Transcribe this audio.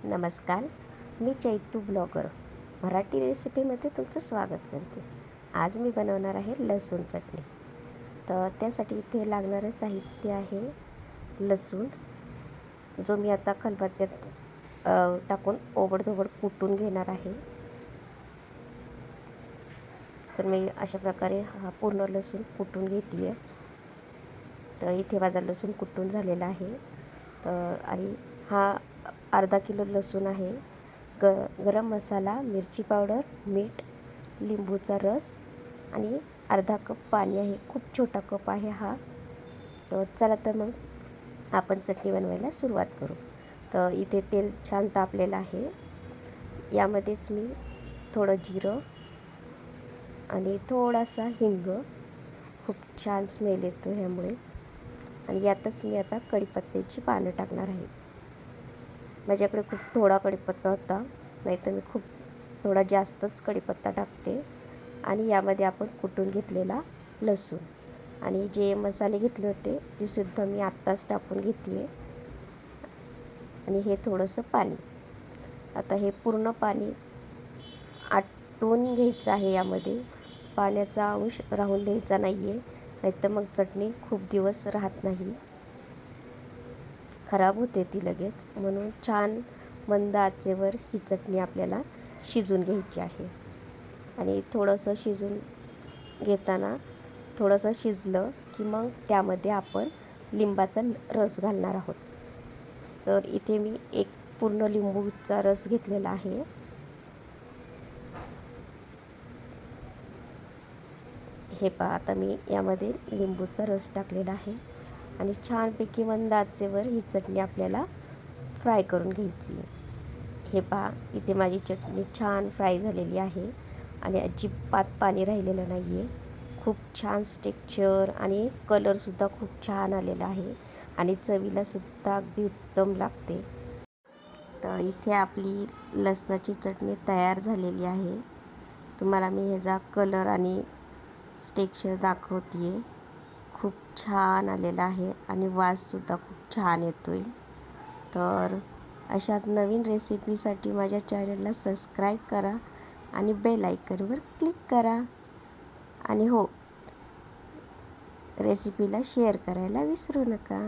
नमस्कार, मी चैतू ब्लॉगर मराठी रेसिपीमध्ये तुमचं स्वागत करते. आज मी बनवणार आहे लसूण चटणी. तर त्यासाठी इथे लागणारं साहित्य आहे लसूण, जो मी आता खलबत्त्यात टाकून ओबडधोबड कुटून घेणार आहे. तर मी अशा प्रकारे हा पूर्ण लसूण कुटून घेते आहे. तर इथे माझा लसूण कुटून झालेला आहे. तर आणि हा अर्धा किलो लसूण आहे. गरम मसाला, मिरची पावडर, मीठ, लिंबूचा रस आणि अर्धा कप पाणी आहे. खूप छोटा कप आहे हा. तर चला तर मग आपण चटणी बनवायला सुरुवात करू. तर इथे तेल छान तापलेलं आहे. यामध्येच मी थोडं जिरं आणि थोडासा हिंग, खूप छान स्मेल येतो ह्यामुळे. आणि यातच मी आता कढीपत्त्याची पानं टाकणार आहे. माझ्याकडे खूप थोडा कढीपत्ता होता, नाहीतर मी खूप थोडा जास्तच कढीपत्ता टाकते. आणि यामध्ये आपण कुटून घेतलेला लसूण आणि जे मसाले घेतले होते ते सुद्धा मी आत्ताच टाकून घेते आहे. आणि हे थोडंसं पाणी. आता हे पूर्ण पाणी आटून घ्यायचं आहे. यामध्ये पाण्याचा अंश राहून द्यायचा नाही आहे, नाहीतर मग चटणी खूप दिवस राहत नाही, खराब होते ती लगेच. म्हणून छान मंद आचेवर ही चटणी आपल्याला शिजून घ्यायची आहे. आणि थोडंसं शिजून घेताना थोडंसं शिजलं की मग त्यामध्ये आपण लिंबाचा रस घालणार आहोत. तर इथे मी एक पूर्ण लिंबूचा रस घेतलेला आहे. हे पहा, आता मी यामध्ये लिंबूचा रस टाकलेला आहे आणि छानपैकी मंद आचेवर ही चटणी आपल्याला फ्राय करून घ्यायची. हे पहा, इथे माझी चटणी छान फ्राय झालेली आहे आणि अजिबात पाणी राहिलेलं नाही आहे. खूप छान टेक्स्चर आणि कलरसुद्धा खूप छान आलेला आहे आणि चवीलासुद्धा अगदी उत्तम लागते. तर इथे आपली लसणाची चटणी तयार झालेली आहे. तुम्हाला मी ह्याचा कलर आणि टेक्स्चर दाखवते आहे. खूप छान आलेला आहे आणि वाससुद्धा खूप छान येतो आहे. तर अशाच नवीन रेसिपीसाठी माझ्या चॅनलला सबस्क्राईब करा आणि बेल आयकॉनवर क्लिक करा. आणि हो, रेसिपीला शेअर करायला विसरू नका.